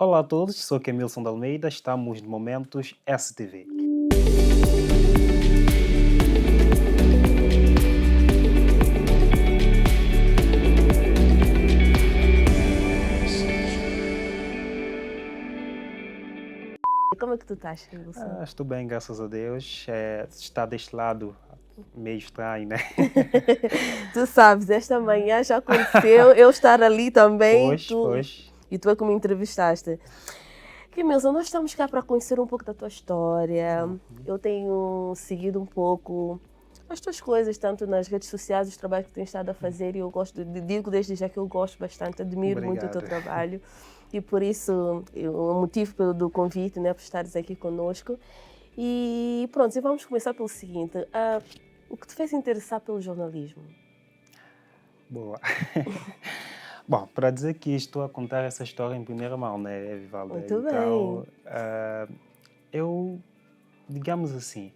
Olá a todos, sou Camilson de Almeida, estamos no Momentos STV. Como é que tu estás, Wilson? Estou bem, graças a Deus. Está deste lado meio estranho, né? Tu sabes, esta manhã já aconteceu eu estar ali também Pois, pois. e tu é que me entrevistaste. Kimilson, nós estamos cá para conhecer um pouco da tua história. Uhum. Eu tenho seguido um pouco as tuas coisas, tanto nas redes sociais, os trabalhos que tens estado a fazer, e eu digo desde já que eu gosto bastante, admiro muito o teu Obrigado. trabalho. E por isso, o motivo do convite, né, por estares aqui conosco. E pronto, e vamos começar pelo seguinte: o que te fez interessar pelo jornalismo? Boa. Bom, para dizer que estou a contar essa história em primeira mão, né, Vivalda? Muito bem. Eu, digamos assim,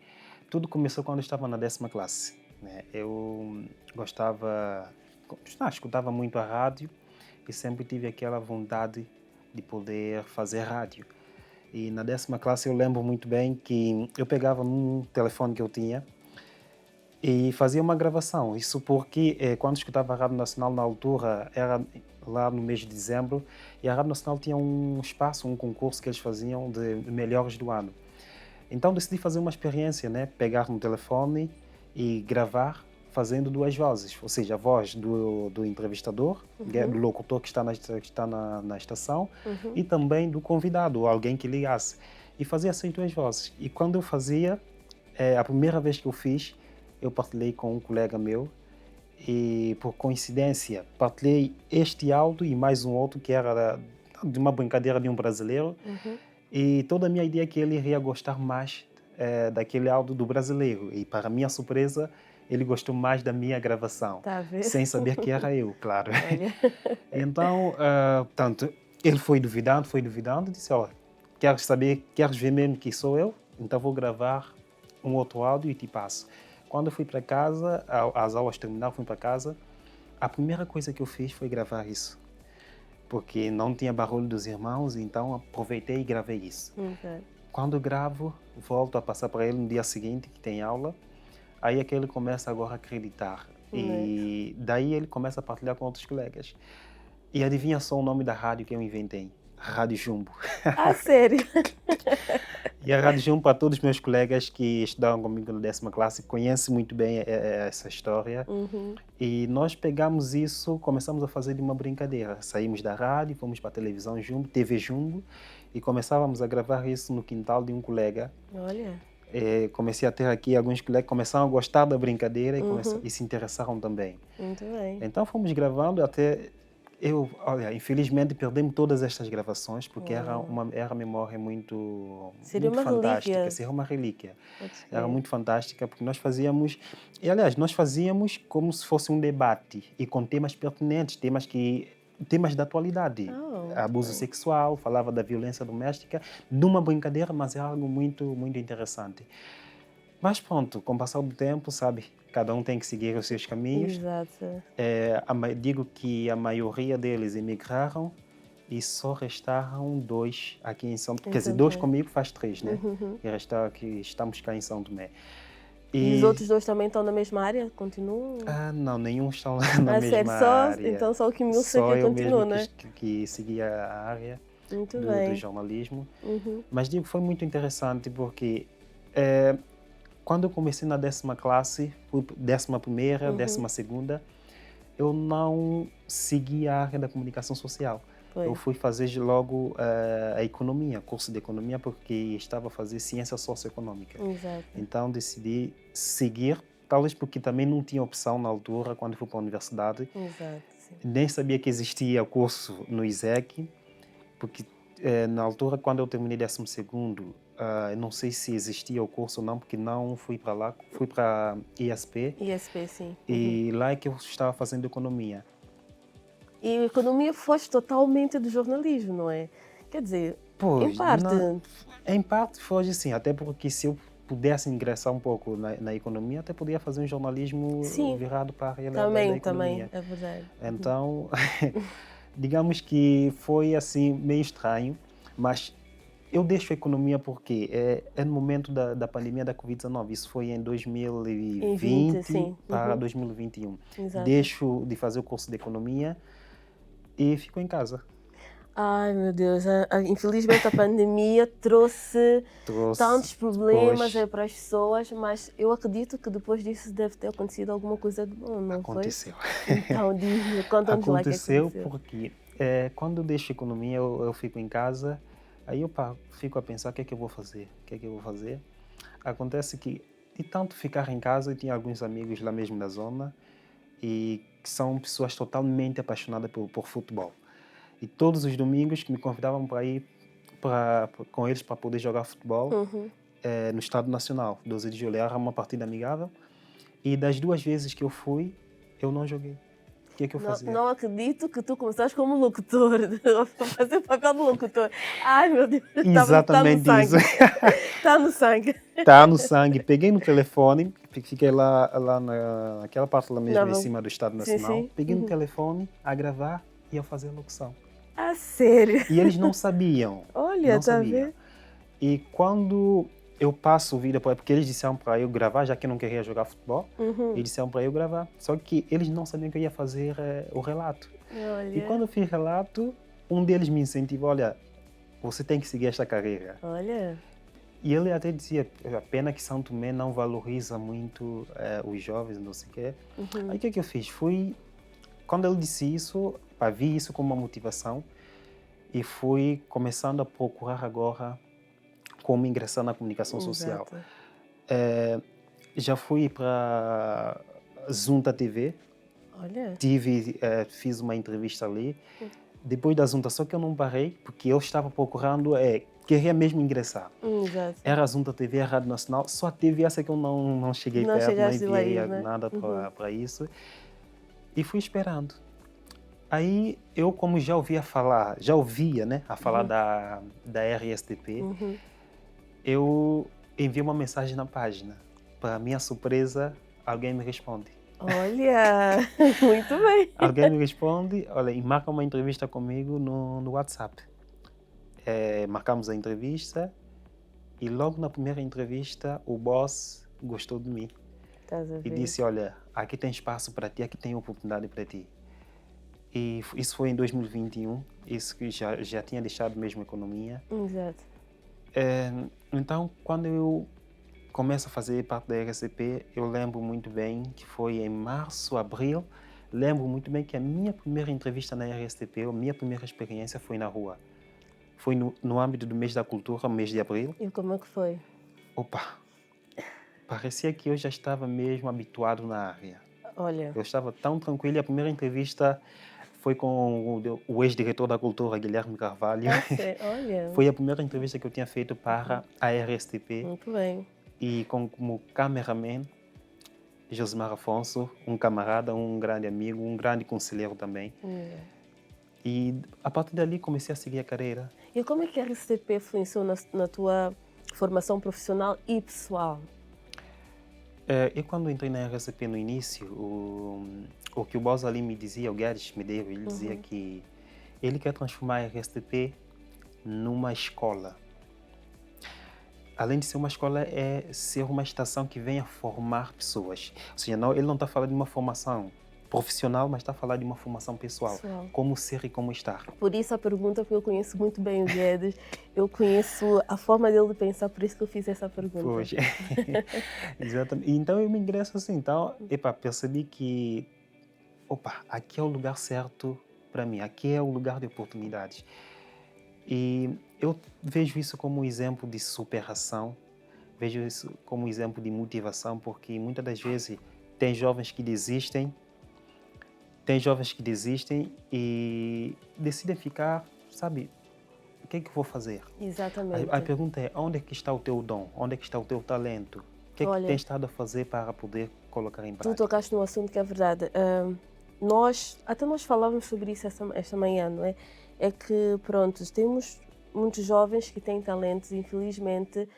tudo começou quando eu estava na 10ª classe, né? Eu gostava, escutava muito a rádio e sempre tive aquela vontade de poder fazer rádio. E na 10ª classe eu lembro muito bem que eu pegava num telefone que eu tinha e fazia uma gravação. Isso porque quando escutava a Rádio Nacional na altura, era lá no mês de dezembro, e a Rádio Nacional tinha um espaço, um concurso que eles faziam de melhores do ano. Então decidi fazer uma experiência, né? Pegar no telefone e gravar fazendo duas vozes, ou seja, a voz do entrevistador, do locutor que está na estação, Uhum. e também do convidado, ou alguém que ligasse. E fazia essas duas vozes. E quando eu fazia, a primeira vez que eu fiz, eu partilhei com um colega meu e, por coincidência, partilhei este áudio e mais um outro que era de uma brincadeira de um brasileiro. Uhum. E toda a minha ideia é que ele iria gostar mais daquele áudio do brasileiro. E, para minha surpresa, ele gostou mais da minha gravação, Tá a ver? sem saber que era eu, claro. Olha. Então, portanto, ele foi duvidando, e disse, ó, queres ver mesmo que sou eu? Então vou gravar um outro áudio e te passo. Quando eu fui para casa, as aulas terminaram, fui para casa, a primeira coisa que eu fiz foi gravar isso, porque não tinha barulho dos irmãos, então aproveitei e gravei isso. Ok. Quando eu gravo, volto a passar para ele no dia seguinte, que tem aula, aí é que ele começa agora a acreditar. Né? E daí ele começa a partilhar com outros colegas. E adivinha só o nome da rádio que eu inventei? Rádio Jumbo. Ah, sério? E a Rádio Jumbo, para todos os meus colegas que estudaram comigo na 10ª classe, conhecem muito bem essa história. Uhum. E nós pegamos isso, começamos a fazer de uma brincadeira. Saímos da rádio, fomos para a televisão Jumbo, TV Jumbo, e começávamos a gravar isso no quintal de um colega. Olha. Comecei a ter aqui alguns colegas que começaram a gostar da brincadeira Uhum. e se interessaram também. Muito bem. Então fomos gravando até olha, infelizmente perdemos todas estas gravações porque era uma memória Seria muito uma fantástica, relíquia. seria uma relíquia. Pode Era ser. muito fantástica porque nós fazíamos, e aliás, nós fazíamos como se fosse um debate e com temas pertinentes, temas da atualidade. Oh, muito Abuso bem. sexual, falava da violência doméstica, de uma brincadeira, mas é algo muito, muito interessante. Mas pronto, com o passar do tempo, sabe, cada um tem que seguir os seus caminhos. Exato. Digo que a maioria deles emigraram e só restaram dois aqui em São Tomé. Em Quer dizer, São dois Tomé. comigo faz três, né? Uhum. E resta que estamos cá em São Tomé. E os E, outros dois também estão na mesma área? Continuam? não, nenhum estão lá na Ah, sério? mesma área. Então só o Kimilson é Só que eu continua, mesmo né? que segui a área Muito do bem. jornalismo. Uhum. Mas digo, foi muito interessante porque eh, quando eu comecei na 10ª classe, fui 11ª, Uhum. 12ª, eu não segui a área da comunicação social. Eu Pois. fui fazer logo a economia, curso de economia, porque estava a fazer ciência socioeconômica. Exato. Então decidi seguir, talvez porque também não tinha opção na altura, quando fui para a universidade. Exato, sim. Nem sabia que existia o curso no ISEC, porque na altura, quando eu terminei 12º, eu não sei se existia o curso ou não, porque não fui para lá, fui para a ISP, ISP, sim. Uhum. e lá é que eu estava fazendo economia. E a economia foge totalmente do jornalismo, não é? Quer dizer, em Pois, parte. em parte foi assim, até porque se eu pudesse ingressar um pouco na economia, até podia fazer um jornalismo Sim, virado para a área da também, economia. é verdade. Então, digamos que foi assim meio estranho, Mas eu deixo a economia porque é no momento da pandemia da Covid-19. Isso foi em Em 20, 2020 sim. para 2021. Exato. Deixo de fazer o curso de economia e fico em casa. Ai, meu Deus, infelizmente a pandemia trouxe tantos Trouxe, problemas pois, para as pessoas, mas eu acredito que depois disso deve ter acontecido alguma coisa de bom, não foi? aconteceu. Então, diz-me, conta-nos lá o que Aconteceu aconteceu. porque quando eu deixo a economia, eu fico em casa, aí eu fico a pensar o que é que eu vou fazer, o que é que eu vou fazer. Acontece que, de tanto ficar em casa, eu tinha alguns amigos lá mesmo da zona e que são pessoas totalmente apaixonadas por futebol. E todos os domingos que me convidavam para ir com eles para poder jogar futebol Uhum. no Estado Nacional, 12 de julho, era uma partida amigável. E das 2 vezes que eu fui, eu não joguei. O que é que eu Não, fazia? não acredito que tu começaste como locutor, a fazer papel de locutor. Ai, meu Deus, está no Exatamente isso. sangue. Está no sangue. Tá no sangue. Peguei no telefone, fiquei lá naquela parte lá mesmo em Não, cima do Estado sim, Nacional. sim. Peguei no telefone a gravar e a fazer a locução. Ah, sério? E eles não sabiam, Olha, não tá a sabiam. ver? E quando eu passo o vídeo, porque eles disseram para eu gravar, já que eu não queria jogar futebol, eles disseram para eu gravar. Só que eles não sabiam que eu ia fazer o relato. E Olha, quando eu fiz relato, um deles me incentivou, olha, você tem que seguir esta carreira. olha. E ele até dizia, a pena que São Tomé não valoriza muito os jovens, não sei o quê. Aí o que é que eu fiz? Quando ele disse isso, vi isso como uma motivação e fui começando a procurar agora como ingressar na comunicação social. Exato. Já fui para Zunta TV, Olha. fiz uma entrevista ali. Depois da Zunta, só que eu não parei, porque eu estava procurando, queria mesmo ingressar. Exato. Era a Zunta TV, a Rádio Nacional, só a TV essa que eu não cheguei Não perto, não chegaste lá enviei aí, né? nada para isso. E fui esperando. Aí eu, como já ouvia, né, a falar da RSTP, eu enviei uma mensagem na página. Para minha surpresa, alguém me responde. Olha, muito bem. Alguém me responde, olha, e marca uma entrevista comigo no WhatsApp. Marcamos a entrevista e logo na primeira entrevista o boss gostou de mim Estás a e ver? disse, olha, aqui tem espaço para ti, aqui tem oportunidade para ti. E isso foi em 2021, isso que já tinha deixado mesmo a economia. Exato. Então, quando eu começo a fazer parte da RCP, eu lembro muito bem que foi em março, abril, lembro muito bem que a minha primeira entrevista na RSTP, a minha primeira experiência foi na rua. Foi no âmbito do mês da cultura, mês de abril. E como é que foi? Opa, parecia que eu já estava mesmo habituado na área. Olha. Eu estava tão tranquilo. A primeira entrevista foi com o ex-diretor da cultura, Guilherme Carvalho. Olha. Foi a primeira entrevista que eu tinha feito para a RSTP. Muito bem. E como cameraman, Josimar Afonso, um camarada, um grande amigo, um grande conselheiro também. E a partir dali comecei a seguir a carreira. E como é que a RCP influenciou na tua formação profissional e pessoal? Eu quando entrei na RCP no início, o que o boss ali me dizia, o Guedes Medeiros, ele dizia que ele quer transformar a RCP numa escola. Além de ser uma escola, é ser uma estação que venha formar pessoas. Ou seja, ele não está falando de uma formação profissional, mas está a falar de uma formação pessoal. Como ser e como estar. Por isso a pergunta, porque eu conheço muito bem o Guedes, eu conheço a forma dele de pensar, por isso que eu fiz essa pergunta. Pois, exatamente. Então eu me ingresso assim, então, percebi que, aqui é o lugar certo para mim, aqui é o lugar de oportunidades. E eu vejo isso como um exemplo de superação, vejo isso como um exemplo de motivação, porque muitas das vezes tem jovens que desistem e decidem ficar, sabe, o que é que eu vou fazer? Exatamente. A pergunta é, onde é que está o teu dom? Onde é que está o teu talento? O que é que tens estado a fazer para poder colocar em prática? Tu tocaste num assunto que é verdade. Nós falávamos sobre isso esta manhã, não é? É que, pronto, temos muitos jovens que têm talentos, infelizmente.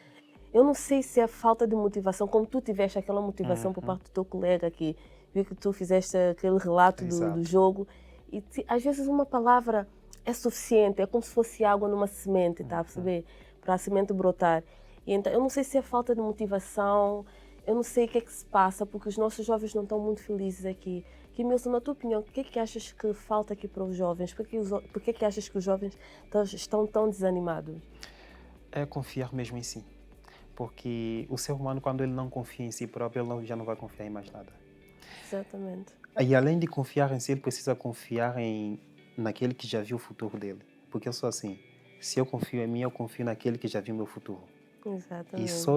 Eu não sei se é falta de motivação, como tu tiveste aquela motivação por parte do teu colega que viu que tu fizeste aquele relato do jogo. E às vezes uma palavra é suficiente, é como se fosse água numa semente, está a perceber? Para a semente brotar. E então, eu não sei se é falta de motivação, eu não sei o que é que se passa, porque os nossos jovens não estão muito felizes aqui. Milson, na tua opinião, o que é que achas que falta aqui para os jovens? Por que é que achas que os jovens estão tão desanimados? É confiar mesmo em si. Porque o ser humano, quando ele não confia em si próprio, já não vai confiar em mais nada. Exatamente. E além de confiar em si, ele precisa confiar naquele que já viu o futuro dele. Porque eu sou assim, se eu confio em mim, eu confio naquele que já viu o meu futuro. Exatamente. E só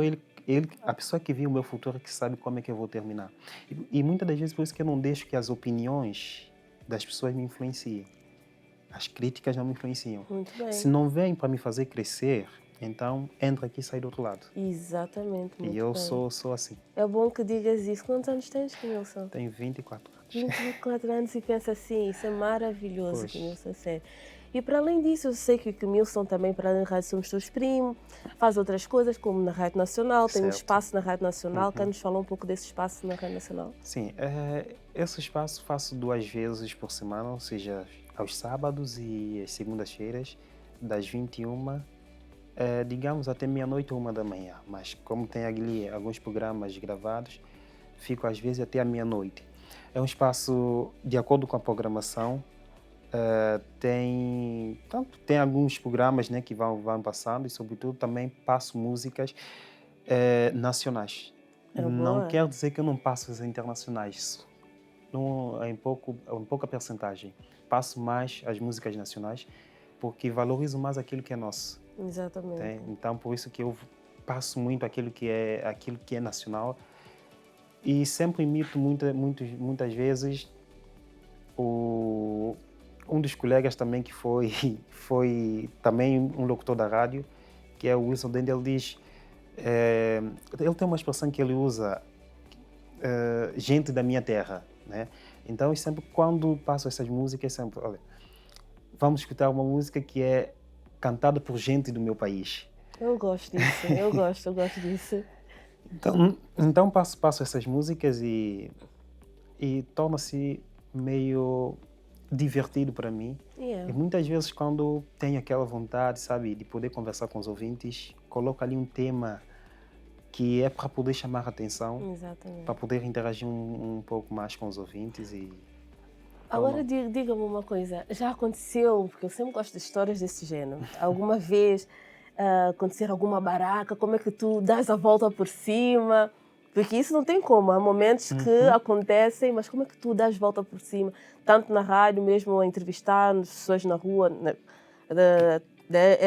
a pessoa que viu o meu futuro é que sabe como é que eu vou terminar. E muitas das vezes por isso que eu não deixo que as opiniões das pessoas me influenciem. As críticas não me influenciam. Muito bem. Se não vêm para me fazer crescer, então entra aqui e sai do outro lado. Exatamente, muito E eu bem. sou assim. É bom que digas isso. Quantos anos tens, Milson? Tenho 24 anos. 24 anos e pensa assim, isso é maravilhoso, Pois. Milson, sério. E para além disso, eu sei que o Milson também, para além da Rádio Somos Teus Primos, faz outras coisas, como na Rádio Nacional, tem um Certo. espaço na Rádio Nacional. Quer nos falar um pouco desse espaço na Rádio Nacional? Sim, esse espaço faço 2 vezes por semana, ou seja, aos sábados e às segundas-feiras, das 21, digamos, até meia-noite ou 1 da manhã. Mas como tem ali alguns programas gravados, fico às vezes até a meia-noite. É um espaço de acordo com a programação. Tem alguns programas, né, que vão passando e, sobretudo, também passo músicas nacionais. Não Boa. quer dizer que eu não passo as internacionais. Em pouca percentagem. Passo mais as músicas nacionais porque valorizo mais aquilo que é nosso. Exatamente. Né? Então, por isso que eu passo muito aquilo que é nacional e sempre imito muitas vezes um dos colegas também que foi também um locutor da rádio, que é o Wilson Dende. Ele diz, ele tem uma expressão que ele usa, gente da minha terra, né? Então, eu sempre, quando passo essas músicas, sempre, olha, vamos escutar uma música que é cantada por gente do meu país. Eu gosto disso, eu gosto disso. Então passo essas músicas e torna-se meio divertido para mim. Yeah. E muitas vezes, quando tenho aquela vontade, sabe, de poder conversar com os ouvintes, coloco ali um tema que é para poder chamar a atenção, Exatamente. para poder interagir um pouco mais com os ouvintes. Agora diga-me uma coisa, já aconteceu, porque eu sempre gosto de histórias desse género, alguma vez acontecer alguma baraca, como é que tu dás a volta por cima? Porque isso não tem como, há momentos que acontecem, mas como é que tu dás a volta por cima? Tanto na rádio, mesmo a entrevistar as pessoas na rua, da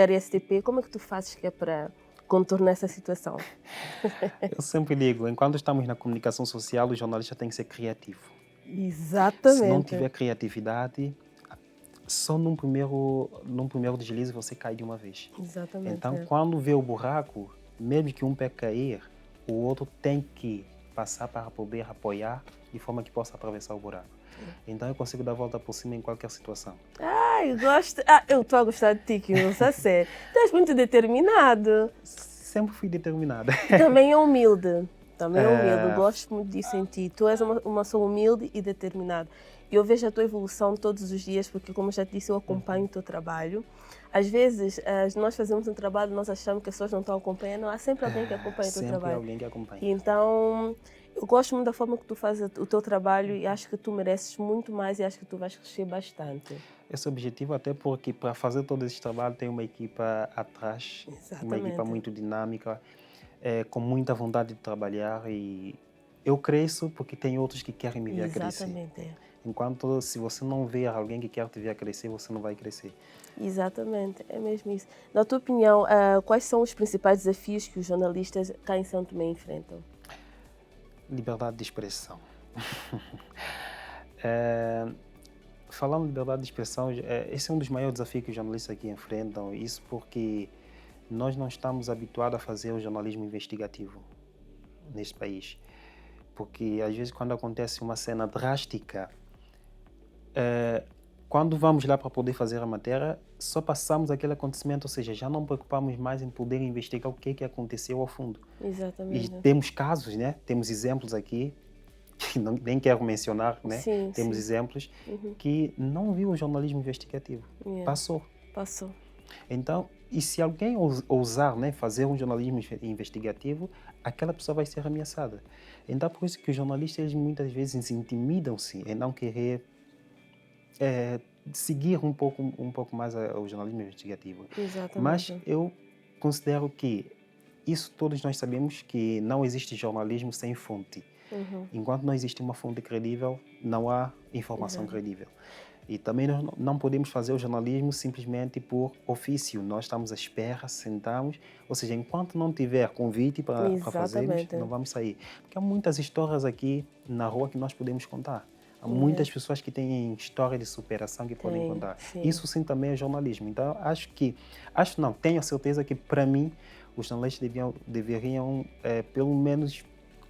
RSTP, como é que tu fazes que é para contornar essa situação? Eu sempre digo, enquanto estamos na comunicação social, o jornalista tem que ser criativo. Exatamente. Se não tiver criatividade, só num primeiro deslize você cai de uma vez. Exatamente. Então, quando vê o buraco, mesmo que um pé cair, o outro tem que passar para poder apoiar de forma que possa atravessar o buraco. Então, eu consigo dar a volta por cima em qualquer situação. Eu gosto. Eu estou a gostar de ti, Kilson, a sério. Tu és muito determinado. Sempre fui determinada. Também é humilde. Gosto muito disso em ti. Tu és uma pessoa humilde e determinada. E eu vejo a tua evolução todos os dias, porque, como eu já te disse, eu acompanho o teu trabalho. Às vezes, nós fazemos um trabalho, nós achamos que as pessoas não estão acompanhando. Há sempre alguém que acompanha o teu trabalho. Sempre alguém que acompanha. E então, eu gosto muito da forma que tu fazes o teu trabalho e acho que tu mereces muito mais e acho que tu vais crescer bastante. Esse objetivo, até porque para fazer todo esse trabalho tem uma equipa atrás, uma equipa muito dinâmica, com muita vontade de trabalhar, e eu cresço porque tem outros que querem me ver crescer. Exatamente. Enquanto, se você não vê alguém que quer te ver crescer, você não vai crescer. Exatamente, é mesmo isso. Na tua opinião, quais são os principais desafios que os jornalistas cá em São Tomé enfrentam? Liberdade de expressão. Falando de liberdade de expressão, esse é um dos maiores desafios que os jornalistas aqui enfrentam. Isso porque nós não estamos habituados a fazer o jornalismo investigativo neste país. Porque, às vezes, quando acontece uma cena drástica, quando vamos lá para poder fazer a matéria, só passamos aquele acontecimento, ou seja, já não preocupamos mais em poder investigar o que aconteceu ao fundo. Exatamente. E temos casos, né? Temos exemplos aqui que nem quero mencionar, né? Sim, Temos sim. exemplos, Uhum. que não viu o jornalismo investigativo. Yeah. Passou. Passou. Então, e se alguém ousar, né, fazer um jornalismo investigativo, aquela pessoa vai ser ameaçada. Então, por isso que os jornalistas, eles muitas vezes intimidam-se em não querer seguir um pouco mais o jornalismo investigativo. Mas Exatamente. eu considero que isso todos nós sabemos que não existe jornalismo sem fonte. Uhum. Enquanto não existe uma fonte credível, não há informação Exato. credível. E também nós não podemos fazer o jornalismo simplesmente por ofício. Nós estamos à espera, sentamos, ou seja, enquanto não tiver convite para fazermos, Exatamente. não vamos sair. Porque há muitas histórias aqui na rua que nós podemos contar. Há Yeah. muitas pessoas que têm história de superação que podem Tem, contar. sim. Isso sim também é jornalismo. Então, não, tenho a certeza que para mim, os jornalistas deveriam pelo menos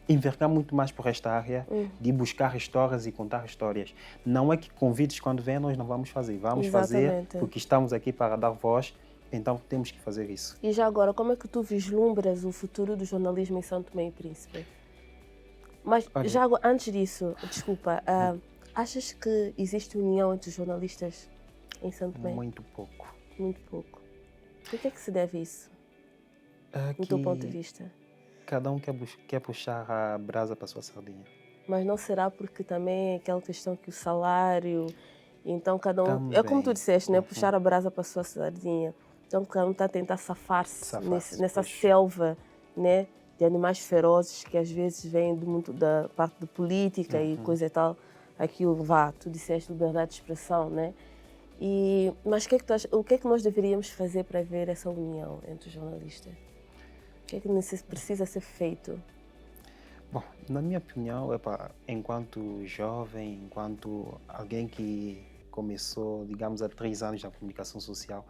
envergar muito mais por esta área de buscar histórias e contar histórias. Não é que convites quando vêm nós não vamos fazer. Vamos fazer Exatamente. porque estamos aqui para dar voz, então temos que fazer isso. E já agora, como é que tu vislumbras o futuro do jornalismo em São Tomé e Príncipe? Mas Olha, já agora, antes disso, desculpa, achas que existe união entre os jornalistas em São Tomé? muito pouco. Muito pouco. Por que é que se deve isso, do teu ponto de Aqui, vista? cada um quer puxar a brasa para a sua sardinha. Mas não será porque também é aquela questão que o salário, então cada um, é como tu Também. disseste, né? Puxar a brasa para a sua sardinha. Então cada um está a tentar safar-se Safar-se, nessa pois. selva, né? De animais ferozes que às vezes vêm do mundo da parte da política e coisa e tal. Aquilo, tu disseste liberdade de expressão, né? Mas o que é que nós deveríamos fazer para ver essa união entre os jornalistas? O que é que precisa ser feito? Bom, na minha opinião, enquanto jovem, enquanto alguém que começou, digamos, há 3 anos na comunicação social,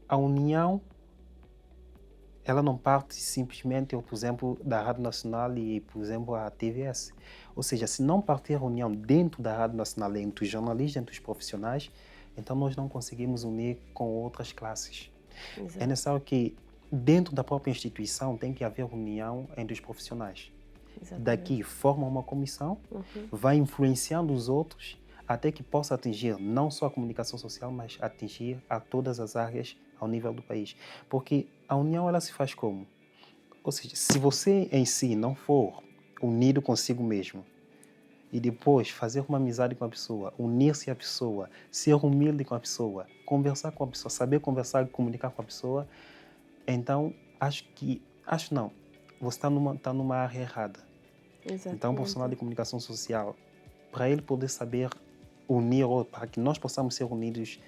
a união, ela não parte simplesmente, por exemplo, da Rádio Nacional e, por exemplo, a TVS. Ou seja, se não partir a união dentro da Rádio Nacional, entre os jornalistas, entre os profissionais, então nós não conseguimos unir com outras classes. É Exato. necessário que dentro da própria instituição tem que haver união entre os profissionais. Exatamente. Daqui forma uma comissão, vai influenciando os outros até que possa atingir não só a comunicação social, mas atingir a todas as áreas ao nível do país. Porque a união ela se faz como? Ou seja, se você em si não for unido consigo mesmo e depois fazer uma amizade com a pessoa, unir-se à pessoa, ser humilde com a pessoa, conversar com a pessoa, saber conversar e comunicar com a pessoa, então acho não, você está numa área errada. Exatamente. Então, um profissional de comunicação social, para ele poder saber unir, ou para que nós possamos ser unidos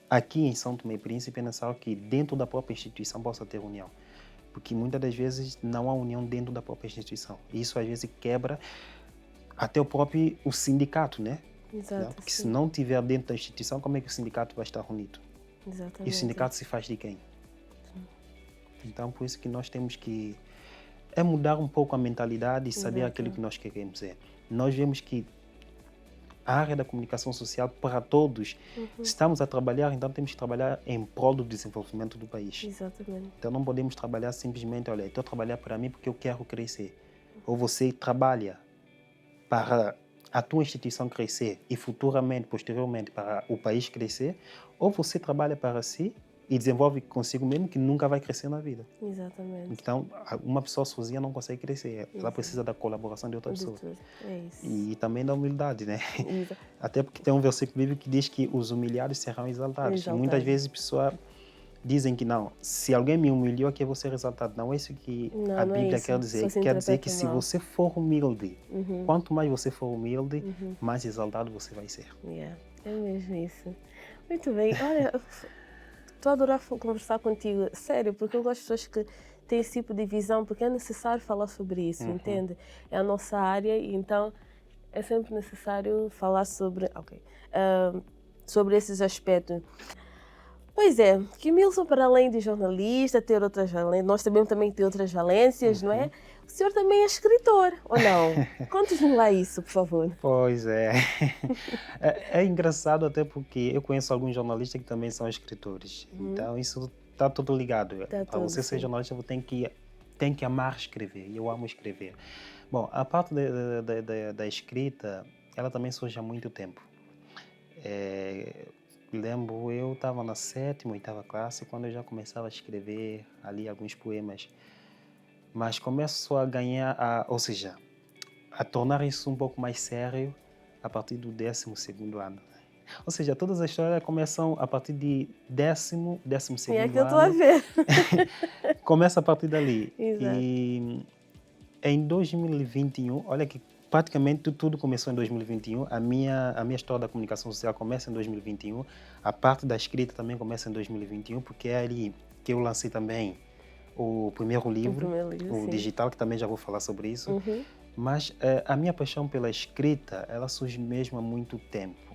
aqui em São Tomé e Príncipe, é necessário que dentro da própria instituição possa ter união. Porque muitas das vezes não há união dentro da própria instituição. E isso às vezes quebra até o sindicato, né? Exato, Porque sim. se não tiver dentro da instituição, como é que o sindicato vai estar unido? Exatamente. E o sindicato se faz de quem? Então, por isso que nós temos que mudar um pouco a mentalidade e saber Exato. aquilo que nós queremos. Nós vemos que a área da comunicação social, para todos, estamos a trabalhar, então temos que trabalhar em prol do desenvolvimento do país. Exatamente. Então não podemos trabalhar simplesmente, olha, estou a trabalhar para mim porque eu quero crescer. Ou você trabalha para a tua instituição crescer e futuramente, posteriormente, para o país crescer, ou você trabalha para si e desenvolve consigo mesmo que nunca vai crescer na vida. Exatamente. Então, uma pessoa sozinha não consegue crescer, ela precisa da colaboração de outra pessoa. É isso. E também da humildade, né? Exa- Até porque tem um versículo bíblico que diz que os humilhados serão exaltados. E muitas vezes pessoas dizem que não, se alguém me humilhou, aqui eu vou ser exaltado. Não é isso que Não, a não é Bíblia isso. quer dizer. Só se Quer dizer interpreta que se mal. você for humilde, quanto mais você for humilde, mais exaltado você vai ser. Yeah, é mesmo isso. Muito bem. Olha, estou a adorar conversar contigo. Sério, porque eu gosto de pessoas que têm esse tipo de visão, porque é necessário falar sobre isso, entende? É a nossa área e então é sempre necessário falar sobre esses aspectos. Pois é, que Milson, para além de jornalista, ter outras valências, nós também ter outras valências, não é? O senhor também é escritor, ou não? Conte-nos lá isso, por favor. Pois é. É engraçado até porque eu conheço alguns jornalistas que também são escritores. Então isso está tudo ligado. Tá Para tudo, você ser sim. jornalista, você tem que tem que amar escrever, e eu amo escrever. Bom, a parte da escrita, ela também surge há muito tempo. Lembro, eu estava na sétima, oitava classe, quando eu já começava a escrever ali alguns poemas, mas começo a ganhar, ou seja, a tornar isso um pouco mais sério a partir do 12º ano. Ou seja, todas as histórias começam a partir de décimo E é que segundo eu estou a ano, ver. começa a partir dali. Exato. E em 2021, olha que praticamente tudo começou em 2021. A minha história da comunicação social começa em 2021. A parte da escrita também começa em 2021, porque é ali que eu lancei também o primeiro O livro, primeiro livro, o sim. digital, que também já vou falar sobre isso. Uhum. Mas a minha paixão pela escrita, ela surge mesmo há muito tempo,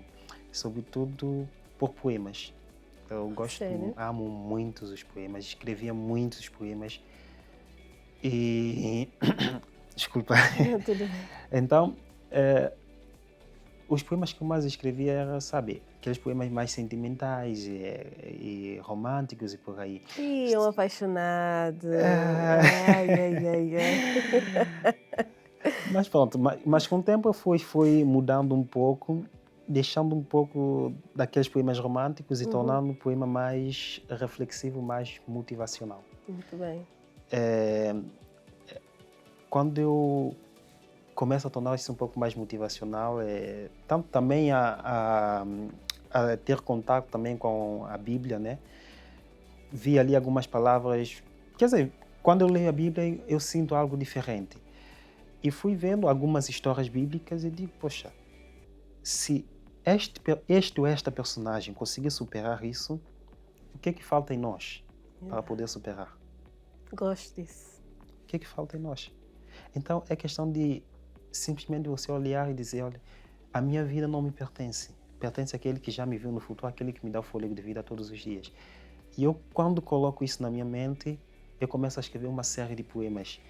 sobretudo por poemas. Eu gosto, Sério? amo muito os poemas, escrevia muitos poemas e desculpa. Não, tudo bem. Então, os poemas que eu mais escrevia eram, sabe, aqueles poemas mais sentimentais e românticos e por aí. Ih, um apaixonado. Ah, Ai, ai, ai, ai. mas pronto, mas com o tempo eu fui mudando um pouco, deixando um pouco daqueles poemas românticos e Uhum. tornando o poema mais reflexivo, mais motivacional. Muito bem. Quando eu começo a tornar isso um pouco mais motivacional, tanto também a ter contato também com a Bíblia, né? Vi ali algumas palavras, quer dizer, quando eu leio a Bíblia eu sinto algo diferente. E fui vendo algumas histórias bíblicas e digo, poxa, se este ou esta personagem conseguir superar isso, o que é que falta em nós para Exato. poder superar? Gosto disso. O que é que falta em nós? Então é questão de simplesmente você olhar e dizer, olha, a minha vida não me pertence. Pertence àquele que já me viu no futuro, àquele que me dá o fôlego de vida todos os dias. E eu, quando coloco isso na minha mente, eu começo a escrever uma série de poemas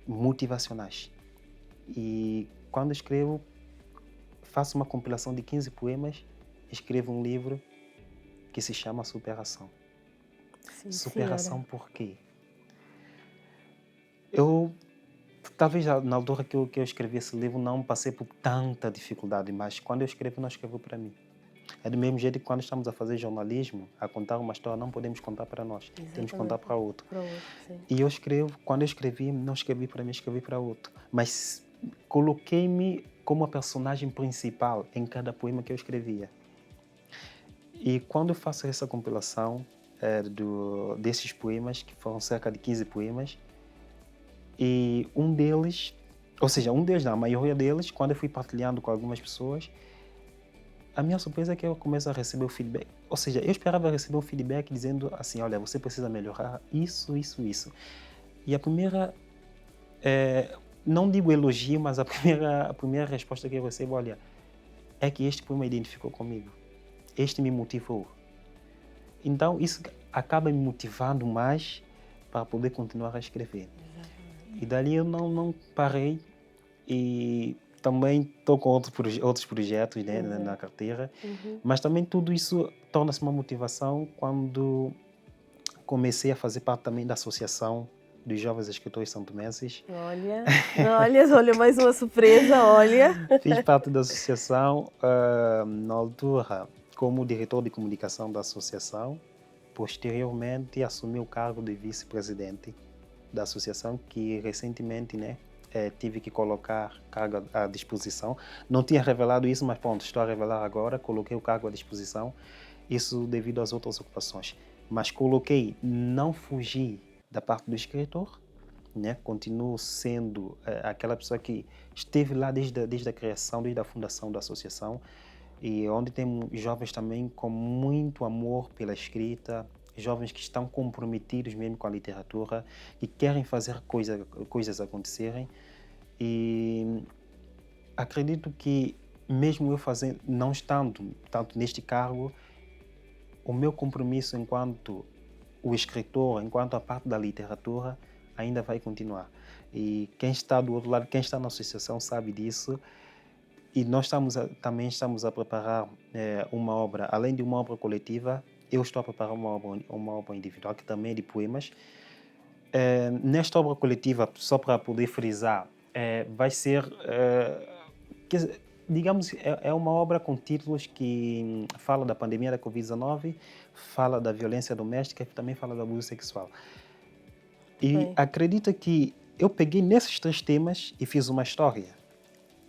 motivacionais. E quando escrevo, faço uma compilação de 15 poemas, escrevo um livro que se chama Superação. Sim, senhora. Superação por quê? Eu, talvez na altura que eu escrevi esse livro, não passei por tanta dificuldade, mas quando eu escrevo, não escrevo para mim. É do mesmo jeito que quando estamos a fazer jornalismo, a contar uma história, não podemos contar para nós, temos que contar Exatamente. para outro. Para o outro, sim. E eu escrevo, quando eu escrevi, não escrevi para mim, escrevi para outro. Mas coloquei-me como a personagem principal em cada poema que eu escrevia. E quando eu faço essa compilação desses poemas, que foram cerca de 15 poemas, e um deles, ou seja, um deles não, a maioria deles, quando eu fui partilhando com algumas pessoas, a minha surpresa é que eu começo a receber o feedback. Ou seja, eu esperava receber um feedback dizendo assim, olha, você precisa melhorar isso, isso, isso. E a primeira, não digo elogio, mas a primeira resposta que eu recebo, olha, é que este poema identificou comigo. Este me motivou. Então, isso acaba me motivando mais para poder continuar a escrever. Exatamente. E dali eu não parei e também estou com outros projetos, né, na carteira, Uhum. mas também tudo isso torna-se uma motivação quando comecei a fazer parte também da Associação dos Jovens Escritores Santomenses. Olha, olha, olha, mais uma surpresa, olha. Fiz parte da associação, na altura, como diretor de comunicação da associação. Posteriormente, assumi o cargo de vice-presidente da associação, que recentemente, né, tive que colocar cargo à disposição. Não tinha revelado isso, mas pronto, estou a revelar agora. Coloquei o cargo à disposição, isso devido às outras ocupações. Mas coloquei, não fugi da parte do escritor, né? Continuo sendo aquela pessoa que esteve lá desde a criação, desde a fundação da associação, e onde tem jovens também com muito amor pela escrita, jovens que estão comprometidos mesmo com a literatura, que querem fazer coisas acontecerem. E acredito que mesmo eu fazendo, não estando tanto neste cargo, o meu compromisso enquanto o escritor, enquanto a parte da literatura, ainda vai continuar. E quem está do outro lado, quem está na associação sabe disso. E nós também estamos a preparar uma obra, além de uma obra coletiva, eu estou a preparar uma obra individual, que também é de poemas, nesta obra coletiva, só para poder frisar, vai ser, digamos, é uma obra com títulos que fala da pandemia da Covid-19, fala da violência doméstica e também fala do abuso sexual. E Bem, acredita que eu peguei nesses 3 temas e fiz uma história.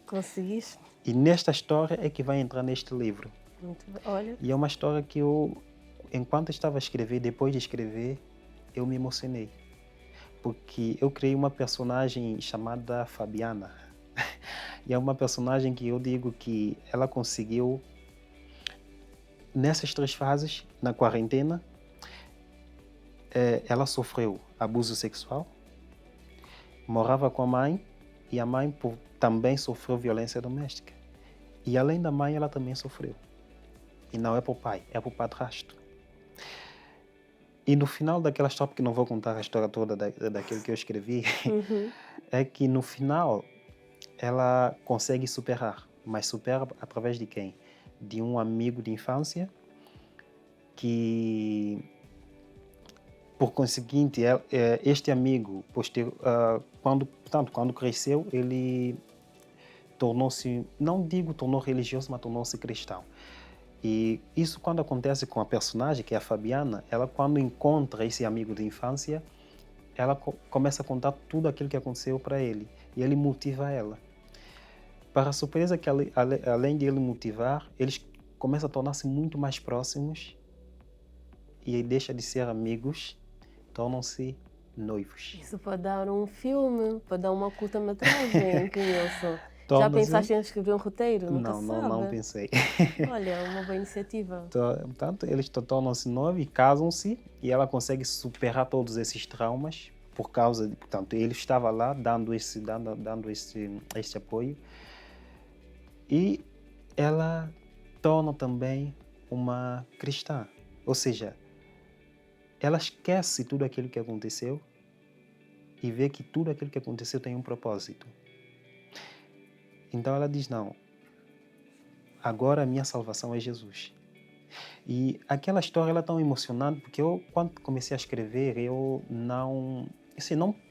conseguiste? E nesta história é que vai entrar neste livro. Muito bem. Olha, E é uma história que eu, enquanto estava a escrever, depois de escrever, eu me emocionei. Porque eu criei uma personagem chamada Fabiana. E é uma personagem que eu digo que ela conseguiu, nessas 3 fases, na quarentena, ela sofreu abuso sexual, morava com a mãe e a mãe também sofreu violência doméstica. E além da mãe, ela também sofreu. E não é para o pai, é para o padrasto. E no final daquela história, porque não vou contar a história toda daquilo que eu escrevi, é que no final ela consegue superar. Mas supera através de quem? De um amigo de infância que, por conseguinte, este amigo, quando cresceu, ele tornou-se, não digo tornou religioso, mas tornou-se cristão. E isso quando acontece com a personagem, que é a Fabiana, ela quando encontra esse amigo de infância, ela começa a contar tudo aquilo que aconteceu para ele. E ele motiva ela. Para a surpresa que além de ele motivar, eles começam a tornar-se muito mais próximos e aí deixa de ser amigos, tornam-se noivos. isso pode dar um filme, pode dar uma curta-metragem, Nilson. Já Torna-se- pensaste em escrever um roteiro? Nunca Não, se não sabe. pensei. Olha, é uma boa iniciativa. Portanto, eles tornam-se noivos, casam-se e ela consegue superar todos esses traumas por causa de, portanto, ele estava lá dando esse apoio e ela torna também uma cristã, ou seja, ela esquece tudo aquilo que aconteceu e vê que tudo aquilo que aconteceu tem um propósito. Então ela diz, não, agora a minha salvação é Jesus. E aquela história ela é tão emocionante porque eu, quando comecei a escrever, eu não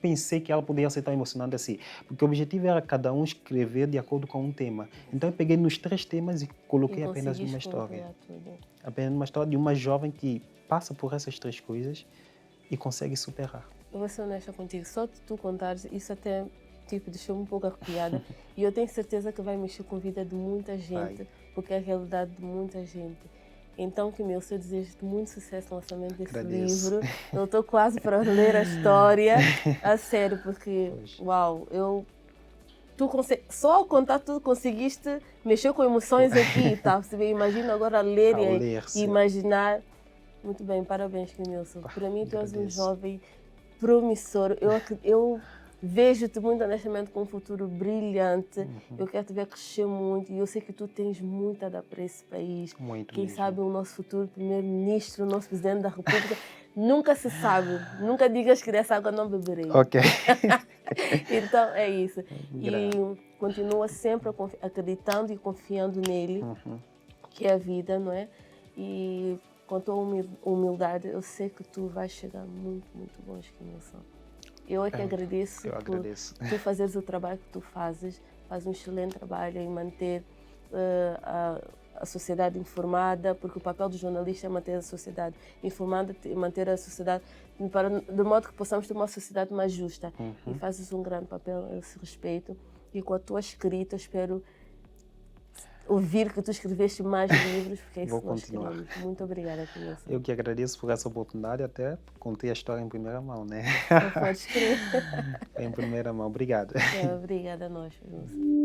pensei que ela poderia ser tão emocionante assim. Porque o objetivo era cada um escrever de acordo com um tema. Então eu peguei nos 3 temas e coloquei E apenas uma conseguiste história. conciliar tudo. Apenas uma história de uma jovem que passa por essas 3 coisas e consegue superar. Eu vou ser honesta contigo, só de tu contares, isso até tipo, deixou-me um pouco arrepiada. E eu tenho certeza que vai mexer com a vida de muita gente, Vai. porque é a realidade de muita gente. Então, Kimilson, eu desejo-te muito sucesso no lançamento desse Agradeço. livro. Eu estou quase para ler a história, a sério, porque, Pois. uau, só ao contar tudo conseguiste mexer com emoções aqui, tá? Você imagina agora ler Ao e ler, sim. imaginar. Muito bem, parabéns, Kimilson. Pá, Para mim, tu és um agradeço. jovem promissor. Eu vejo-te muito honestamente com um futuro brilhante. Eu quero te ver crescer muito e eu sei que tu tens muito a dar para esse país. Muito Quem mesmo. sabe o nosso futuro primeiro-ministro, o nosso presidente da República. Nunca se sabe. Nunca digas que dessa água não beberei. Ok. Então é isso. Grave. E continua sempre acreditando e confiando nele, Uhum. que é a vida, não é? E com a tua humildade, eu sei que tu vais chegar muito, muito longe, Kimilson. Eu é que agradeço Eu por agradeço. tu fazeres o trabalho que tu fazes um excelente trabalho em manter a sociedade informada, porque o papel do jornalista é manter a sociedade informada e manter a sociedade de modo que possamos ter uma sociedade mais justa. E fazes um grande papel a esse respeito. E com a tua escrita, espero ouvir que tu escreveste mais livros, porque é isso Vou que nós continuar. queremos. Muito obrigada, Kimilson. Eu que agradeço por essa oportunidade, até contei a história em primeira mão, né? Só podes crer. Em primeira mão. Obrigado. Obrigada a nós, Kimilson.